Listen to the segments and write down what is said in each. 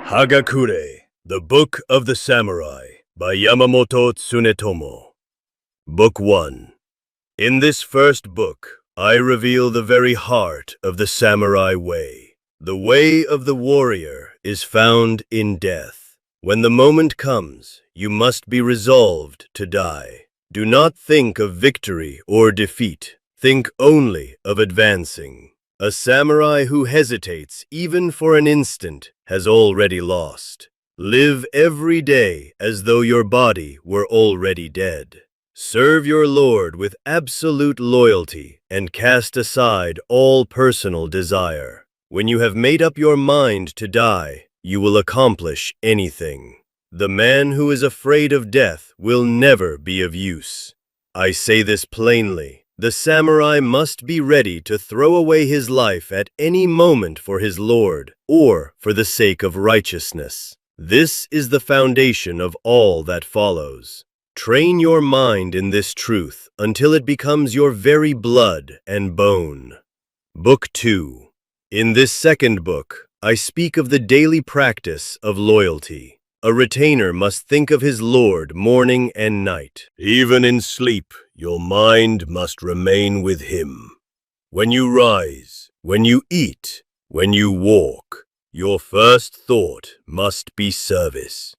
Hagakure, the Book of the Samurai by Yamamoto Tsunetomo. Book 1. In this first book, I reveal the very heart of the samurai way. The way of the warrior is found in death. When the moment comes, you must be resolved to die. Do not think of victory or defeat. Think only of advancing. A samurai who hesitates even for an instant has already lost. Live every day as though your body were already dead. Serve your Lord with absolute loyalty and cast aside all personal desire. When you have made up your mind to die, you will accomplish anything. The man who is afraid of death will never be of use. I say this plainly. The samurai must be ready to throw away his life at any moment for his lord or for the sake of righteousness. This is the foundation of all that follows. Train your mind in this truth until it becomes your very blood and bone. Book 2. In this second book, I speak of the daily practice of loyalty. A retainer must think of his lord morning and night. Even in sleep, your mind must remain with him. When you rise, when you eat, when you walk, your first thought must be service.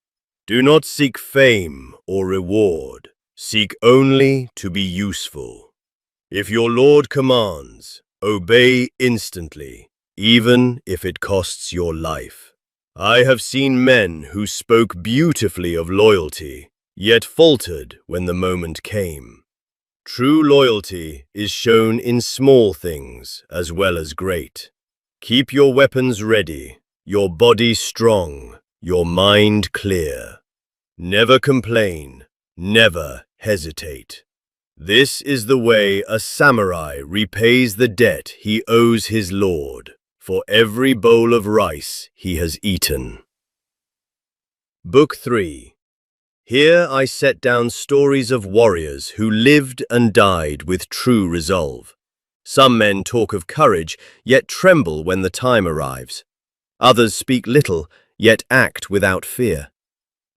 Do not seek fame or reward. Seek only to be useful. If your Lord commands, obey instantly, even if it costs your life. I have seen men who spoke beautifully of loyalty, yet faltered when the moment came. True loyalty is shown in small things as well as great. Keep your weapons ready, your body strong, your mind clear. Never complain, never hesitate. This is the way a samurai repays the debt he owes his lord for every bowl of rice he has eaten. Book 3. Here I set down stories of warriors who lived and died with true resolve. Some men talk of courage, yet tremble when the time arrives. Others speak little, yet act without fear.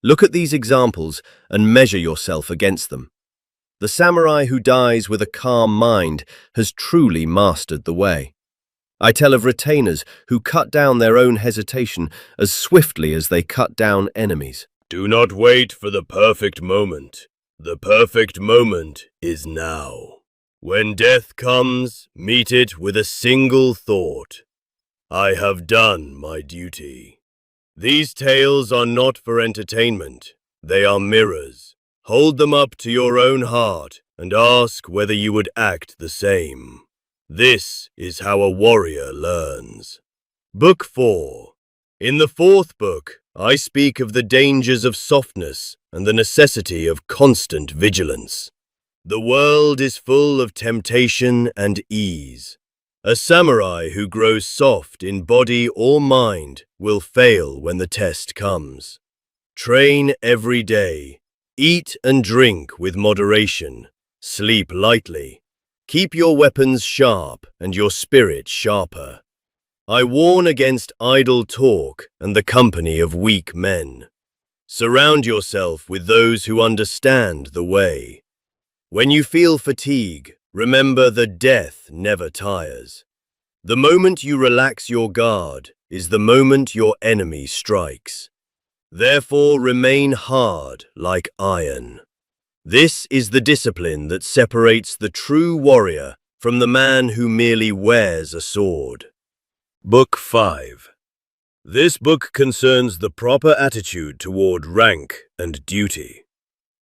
Look at these examples and measure yourself against them. The samurai who dies with a calm mind has truly mastered the way. I tell of retainers who cut down their own hesitation as swiftly as they cut down enemies. Do not wait for the perfect moment. The perfect moment is now. When death comes, meet it with a single thought. I have done my duty. These tales are not for entertainment. They are mirrors. Hold them up to your own heart and ask whether you would act the same. This is how a warrior learns. Book 4. In the fourth book, I speak of the dangers of softness and the necessity of constant vigilance. The world is full of temptation and ease. A samurai who grows soft in body or mind will fail when the test comes. Train every day. Eat and drink with moderation. Sleep lightly. Keep your weapons sharp and your spirit sharper. I warn against idle talk and the company of weak men. Surround yourself with those who understand the way. When you feel fatigue, remember that death never tires. The moment you relax your guard is the moment your enemy strikes. Therefore remain hard like iron. This is the discipline that separates the true warrior from the man who merely wears a sword. Book 5. This book concerns the proper attitude toward rank and duty.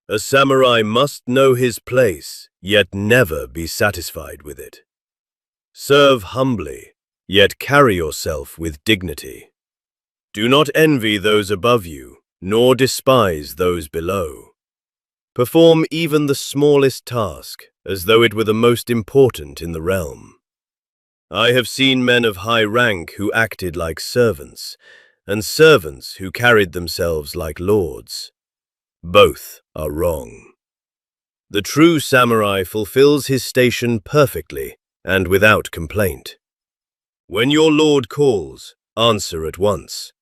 A samurai must know his place, yet never be satisfied with it. Serve humbly, yet carry yourself with dignity. Do not envy those above you, nor despise those below. Perform even the smallest task, as though it were the most important in the realm. I have seen men of high rank who acted like servants, and servants who carried themselves like lords. Both are wrong. The true samurai fulfills his station perfectly and without complaint. When your lord calls, answer at once.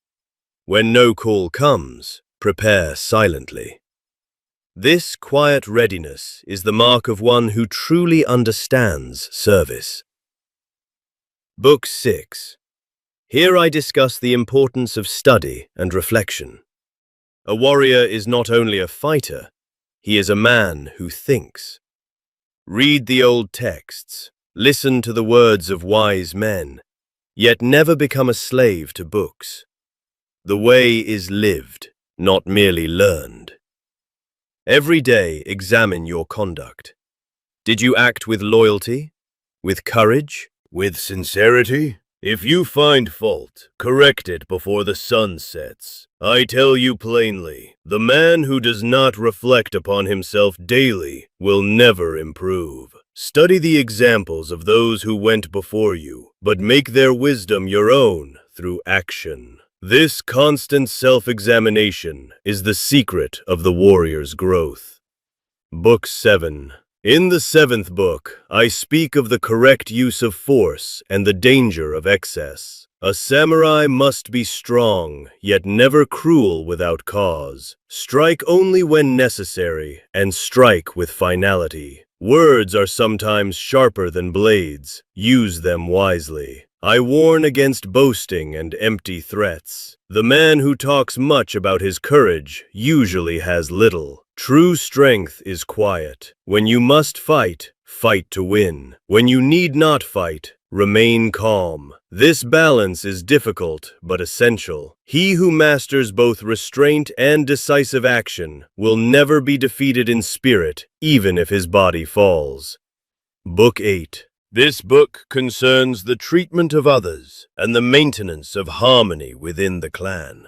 When no call comes, prepare silently. This quiet readiness is the mark of one who truly understands service. Book 6. Here I discuss the importance of study and reflection. A warrior is not only a fighter, he is a man who thinks. Read the old texts, listen to the words of wise men, yet never become a slave to books. The way is lived, not merely learned. Every day examine your conduct. Did you act with loyalty, with courage, with sincerity? If you find fault, correct it before the sun sets. I tell you plainly, the man who does not reflect upon himself daily will never improve. Study the examples of those who went before you, but make their wisdom your own through action. This constant self-examination is the secret of the warrior's growth. Book 7. In the 7th book, I speak of the correct use of force and the danger of excess. A samurai must be strong, yet never cruel without cause. Strike only when necessary, and strike with finality. Words are sometimes sharper than blades. Use them wisely. I warn against boasting and empty threats. The man who talks much about his courage usually has little. True strength is quiet. When you must fight, fight to win. When you need not fight, remain calm. This balance is difficult but essential. He who masters both restraint and decisive action will never be defeated in spirit, even if his body falls. Book 8. This book concerns the treatment of others and the maintenance of harmony within the clan.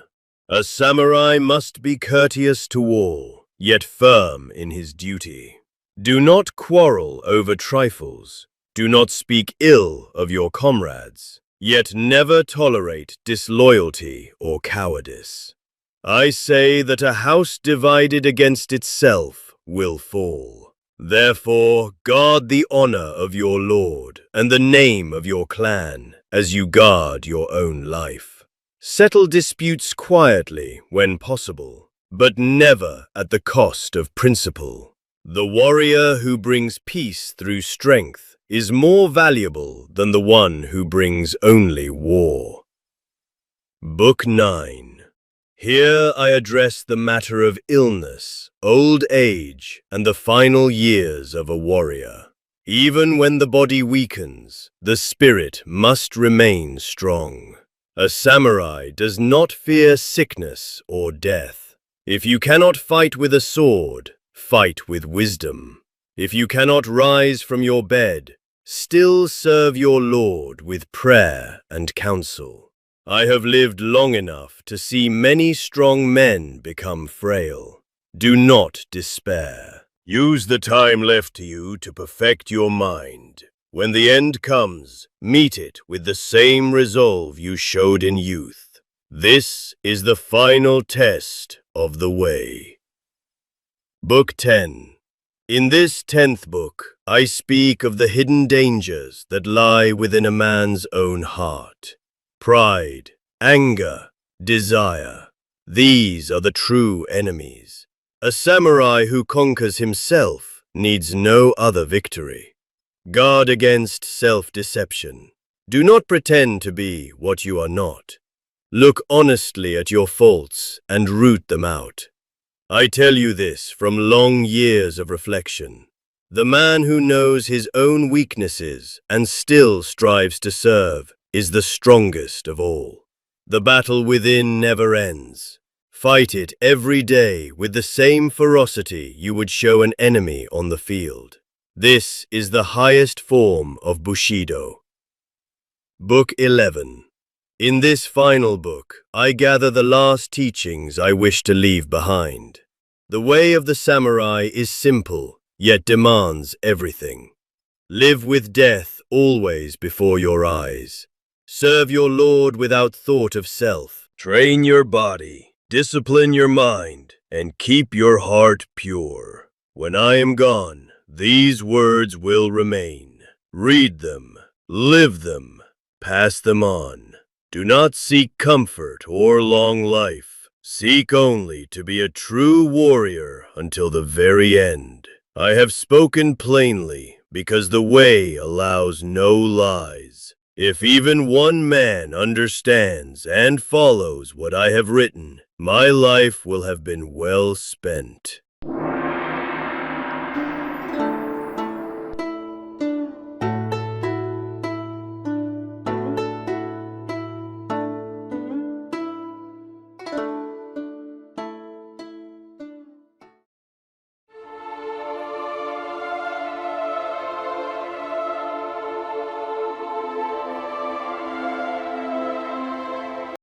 A samurai must be courteous to all, yet firm in his duty. Do not quarrel over trifles. Do not speak ill of your comrades, yet never tolerate disloyalty or cowardice. I say that a house divided against itself will fall. Therefore, guard the honor of your lord and the name of your clan as you guard your own life. Settle disputes quietly when possible, but never at the cost of principle. The warrior who brings peace through strength is more valuable than the one who brings only war. Book 9. Here I address the matter of illness, old age, and the final years of a warrior. Even when the body weakens, the spirit must remain strong. A samurai does not fear sickness or death. If you cannot fight with a sword, fight with wisdom. If you cannot rise from your bed, still serve your Lord with prayer and counsel. I have lived long enough to see many strong men become frail. Do not despair. Use the time left to you to perfect your mind. When the end comes, meet it with the same resolve you showed in youth. This is the final test of the way. Book 10. In this 10th book, I speak of the hidden dangers that lie within a man's own heart. Pride, anger, desire. These are the true enemies. A samurai who conquers himself needs no other victory. Guard against self-deception. Do not pretend to be what you are not. Look honestly at your faults and root them out. I tell you this from long years of reflection. The man who knows his own weaknesses and still strives to serve is the strongest of all. The battle within never ends. Fight it every day with the same ferocity you would show an enemy on the field. This is the highest form of Bushido. Book 11. In this final book, I gather the last teachings I wish to leave behind. The way of the samurai is simple, yet demands everything. Live with death always before your eyes. Serve your Lord without thought of self. Train your body, discipline your mind, and keep your heart pure. When I am gone, these words will remain. Read them, live them, pass them on. Do not seek comfort or long life. Seek only to be a true warrior until the very end. I have spoken plainly because the way allows no lies. If even one man understands and follows what I have written, my life will have been well spent.